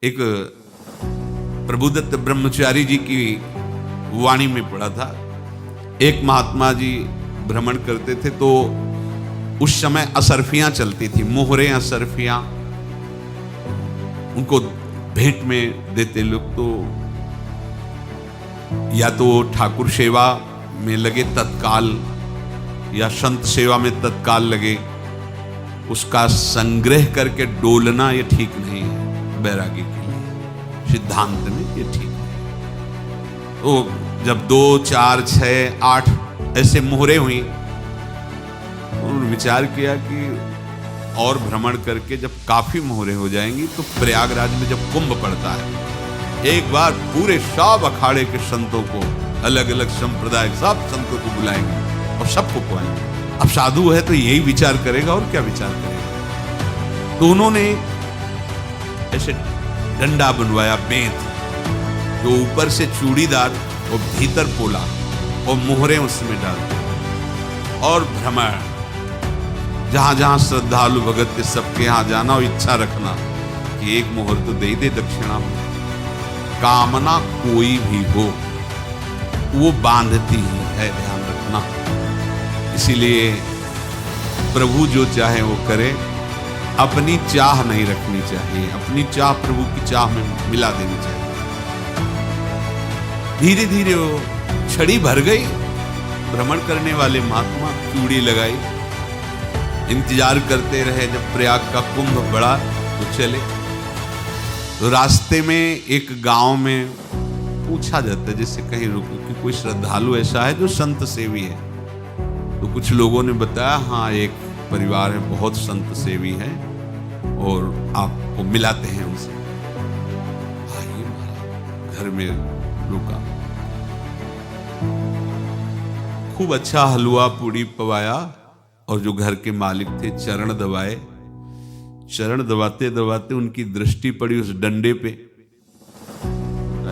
एक प्रभुदत्त ब्रह्मचारी जी की वाणी में पढ़ा था। एक महात्मा जी भ्रमण करते थे तो उस समय असरफियां चलती थी, मोहरें असरफियां उनको भेंट में देते लोग। तो या तो ठाकुर सेवा में लगे तत्काल या संत सेवा में तत्काल लगे, उसका संग्रह करके डोलना ये ठीक नहीं है बैरागी के लिए, सिद्धांत में ये ठीक है। तो जब 2, 4, 6, 8 ऐसे मोहरे हुई, उन्होंने विचार किया कि और भ्रमण करके जब काफी मोहरे हो जाएंगी तो प्रयागराज में जब कुंभ पड़ता है, एक बार पूरे सब अखाड़े के संतों को, अलग अलग संप्रदाय सब संतों को बुलाएंगे और सबको खुआएंगे। अब साधु है तो यही विचार करेगा और क्या विचार करेगा। तो उन्होंने ऐसे डंडा बनवाया बेंत, जो ऊपर से चूड़ीदार और भीतर पोला, और मोहरे उसमें डाल और भ्रमण, जहां जहां श्रद्धालु भगत के सबके यहां जाना और इच्छा रखना कि एक मोहर तो दे दे दक्षिणा में। कामना कोई भी हो वो बांधती ही है, ध्यान रखना। इसीलिए प्रभु जो चाहे वो करे, अपनी चाह नहीं रखनी चाहिए, अपनी चाह प्रभु की चाह में मिला देनी चाहिए। धीरे धीरे वो छड़ी भर गई, भ्रमण करने वाले महात्मा चूड़ी लगाई, इंतजार करते रहे जब प्रयाग का कुंभ बढ़ा तो चले। तो रास्ते में एक गांव में पूछा जाता है जैसे कहीं रुको कि कोई श्रद्धालु ऐसा है जो संत सेवी है। तो कुछ लोगों ने बताया हाँ एक परिवार है बहुत संत सेवी है और आपको मिलाते हैं उनसे। आइए घर में रुका, खूब अच्छा हलवा पूड़ी पवाया और जो घर के मालिक थे चरण दबाए। चरण दबाते दबाते उनकी दृष्टि पड़ी उस डंडे पे,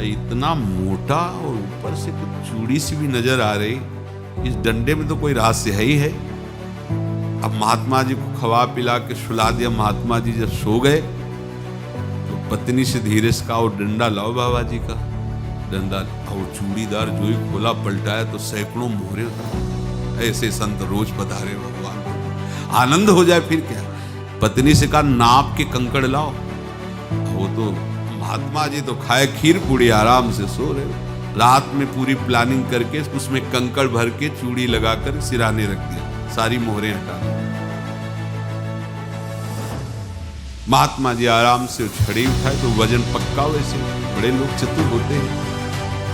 इतना मोटा और ऊपर से कुछ चूड़ी सी भी नजर आ रही, इस डंडे में तो कोई रहस्य है ही है। अब महात्मा जी को खवा पिला के सुला दिया। महात्मा जी जब सो गए तो पत्नी से धीरे से कहा वो डंडा लाओ बाबा जी का डंडा। और चूड़ीदार जो ही खोला पलटाया तो सैकड़ों मोहरे। ऐसे संत रोज पधारे भगवान को आनंद हो जाए फिर क्या। पत्नी से कहा नाप के कंकड़ लाओ। वो तो महात्मा जी तो खाए खीर पूड़ी आराम से सो रहे। रात में पूरी प्लानिंग करके उसमें कंकड़ भर के चूड़ी लगाकर सिराने रख दिया, सारी मोहरें हटा दी। महात्मा जी आराम से छड़ी उठाए तो वजन पक्का। वैसे बड़े लोग चतुर होते हैं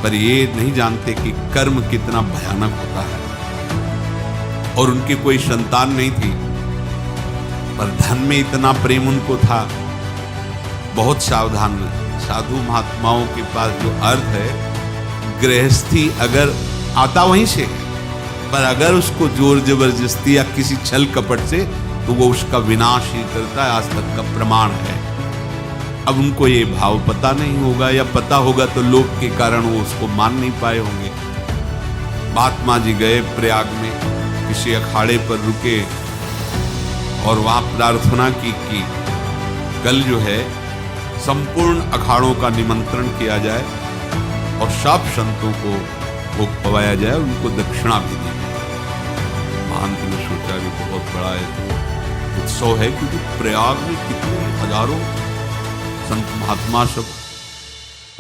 पर ये नहीं जानते कि कर्म कितना भयानक होता है। और उनकी कोई संतान नहीं थी पर धन में इतना प्रेम उनको था। बहुत सावधान साधु महात्माओं के पास जो अर्थ है, गृहस्थी अगर आता वहीं से पर अगर उसको जोर जबरदस्ती या किसी छल कपट से तो वो उसका विनाश ही करता है। आज तक का प्रमाण है। अब उनको ये भाव पता नहीं होगा या पता होगा तो लोभ के कारण वो उसको मान नहीं पाए होंगे। महात्मा जी गए प्रयाग में, किसी अखाड़े पर रुके और वहां प्रार्थना की कि कल जो है संपूर्ण अखाड़ों का निमंत्रण किया जाए और सब संतों को वो पवाया जाए, उनको दक्षिणा भी दी जाए। महंत ने सोचा कि बहुत बड़ा है तो उत्सव है, क्योंकि प्रयाग में कितने हजारों संत महात्मा सब।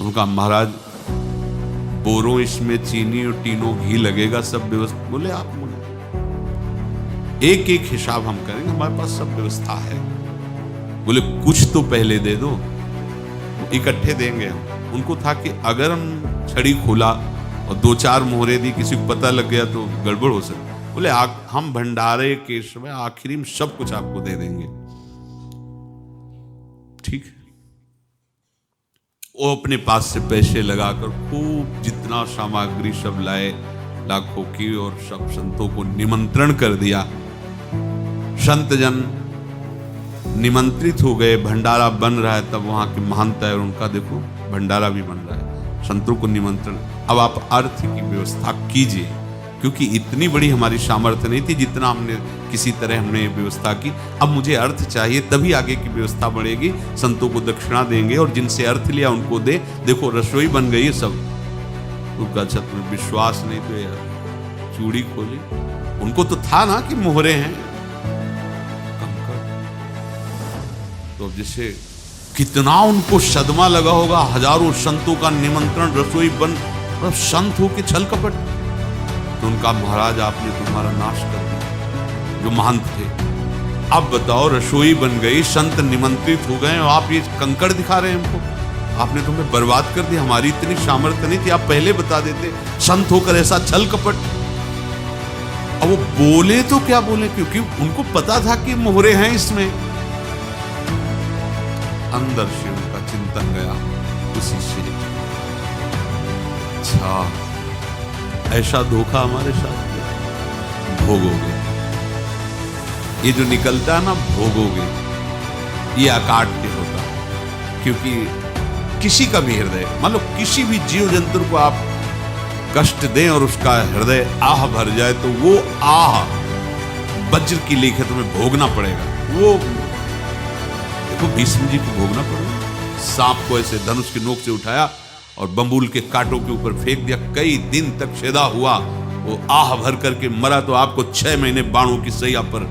उनका महाराज बोरों इसमें चीनी और तीनों घी लगेगा, सब व्यवस्था। बोले आप एक एक हिसाब हम करेंगे, हमारे पास सब व्यवस्था है। बोले कुछ तो पहले दे दो, इकट्ठे देंगे हम। उनको था कि अगर हम छड़ी खोला और 2-4 मोहरे दी, किसी को पता लग गया तो गड़बड़ हो सकती। बोले हम भंडारे के समय आखिरी में सब कुछ आपको दे देंगे। ठीक है। वो अपने पास से पैसे लगाकर खूब जितना सामग्री सब लाए लाखों की और सब संतों को निमंत्रण कर दिया। संत जन निमंत्रित हो गए, भंडारा बन रहा है। तब वहां के महंत है और उनका देखो भंडारा भी बन रहा है, संतों को निमंत्रण। अब आप अर्थ की व्यवस्था कीजिए। क्योंकि इतनी बड़ी हमारी सामर्थ्य नहीं थी जितना हमने किसी तरह हमने व्यवस्था की। अब मुझे अर्थ चाहिए, तभी आगे की व्यवस्था बढ़ेगी। संतों को दक्षिणा देंगे और जिनसे अर्थ लिया उनको दे। देखो रसोई बन गई है सब। उनका अच्छा तुम्हें विश्वास नहीं तो यार चूड़ी खोली, उनको तो था ना कि मोहरे हैं कंकड़। तो अब जैसे कितना उनको सदमा लगा होगा, हजारों संतों का निमंत्रण, रसोई बन, मतलब संत हो के छल कपट। तो उनका महाराज आपने तुम्हारा नाश कर दिया जो महंत थे। अब बताओ रसोई बन गई, संत निमंत्रित हो गए और आप ये कंकड़ दिखा रहे हैं हमको। आपने तुम्हें बर्बाद कर दिया। हमारी इतनी सामर्थ्य नहीं थी, आप पहले बता देते। संत होकर ऐसा छल कपट। अब वो बोले तो क्या बोले, क्योंकि उनको पता था कि मोहरे हैं इसमें। अंदर से उनका चिंतन गया उसी से, अच्छा ऐसा धोखा हमारे साथ भोगोगे। ये जो निकलता है ना भोगोगे, ये अकाट्य होता है। क्योंकि किसी का भी हृदय, मान लो किसी भी जीव जंतु को आप कष्ट दें और उसका हृदय आह भर जाए, तो वो आह वज्र की लेखे तुम्हें भोगना पड़ेगा। वो देखो भीष्म जी को भोगना पड़ेगा। सांप को ऐसे धनुष की नोक से उठाया और बंबूल के कांटों के ऊपर फेंक दिया, कई दिन तक छेदा हुआ, वो आह भर करके मरा। तो आपको 6 महीने बाणों की सैया पर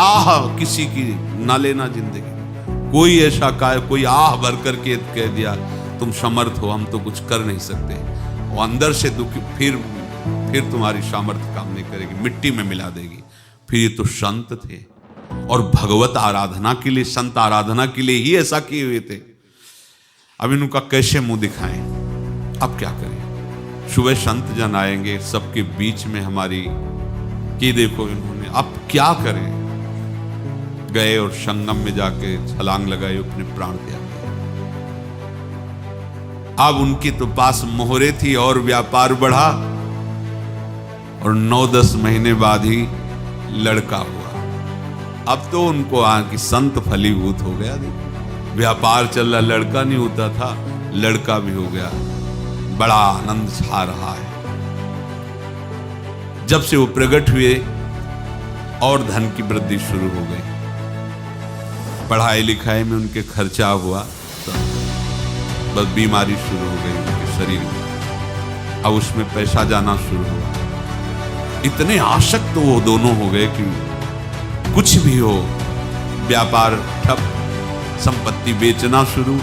आह किसी की ना लेना जिंदगी। कोई ऐसा कोई आह भर करके कह दिया तुम समर्थ हो, हम तो कुछ कर नहीं सकते। और अंदर से दुखी, फिर तुम्हारी सामर्थ्य काम नहीं करेगी, मिट्टी में मिला देगी। फिर ये तो संत थे और भगवत आराधना के लिए, संत आराधना के लिए ही ऐसा किए हुए थे। अब इनका कैसे मुंह दिखाएं, अब क्या करें। सुबह संत जन आएंगे, सबके बीच में हमारी कि देखो इन्होंने, अब क्या करें। गए और संगम में जाके छलांग लगाई, अपने प्राण त्याग दिए। अब उनके तो पास मोहरे थी और व्यापार बढ़ा और 9-10 महीने बाद ही लड़का हुआ। अब तो उनको कि संत फलीभूत हो गया। देखो व्यापार चल रहा, लड़का नहीं होता था, लड़का भी हो गया। बड़ा आनंद छा रहा है। जब से वो प्रकट हुए और धन की वृद्धि शुरू हो गई, पढ़ाई लिखाई में उनके खर्चा हुआ, तो बस बीमारी शुरू हो गई उनके शरीर में। अब उसमें पैसा जाना शुरू हुआ। इतने आसक्त वो दोनों हो गए कि कुछ भी हो, व्यापार ठप, संपत्ति बेचना शुरू।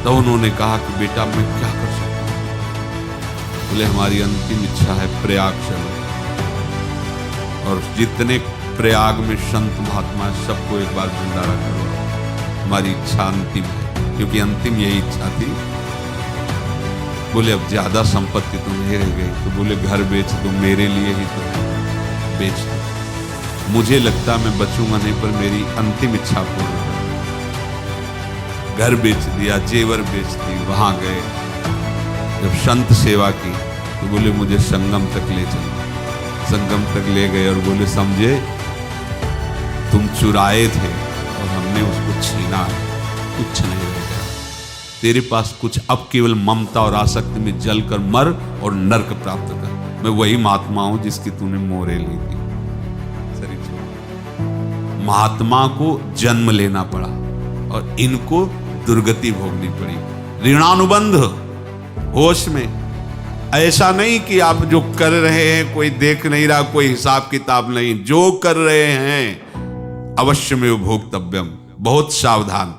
तो उन्होंने कहा कि बेटा मैं क्या कर सकता हूं। बोले हमारी अंतिम इच्छा है प्रयाग चलो, और जितने प्रयाग में संत महात्मा सबको एक बार भंडारा करो। हमारी इच्छा अंतिम है, क्योंकि अंतिम यही इच्छा थी। बोले अब ज्यादा संपत्ति तो नहीं रह गई, तो बोले घर बेच दो, मेरे लिए ही तो बेच दो। मुझे लगता मैं बचूंगा नहीं, पर मेरी अंतिम इच्छा पूर्ण कर। घर बेच दिया, जेवर बेच दी। वहां गए, जब संत सेवा की तो बोले मुझे संगम तक ले चलो। संगम तक ले गए और बोले समझे तुम चुराए थे और हमने उसको छीना है, कुछ नहीं रह गया तेरे पास कुछ। अब केवल ममता और आसक्ति में जलकर मर और नरक प्राप्त कर। मैं वही महात्मा हूं जिसकी तूने मोहरे ली थी। महात्मा को जन्म लेना पड़ा और इनको दुर्गति भोगनी पड़ी। ऋणानुबंध होश में। ऐसा नहीं कि आप जो कर रहे हैं कोई देख नहीं रहा, कोई हिसाब किताब नहीं। जो कर रहे हैं अवश्य में भोक्तव्यम। बहुत सावधान।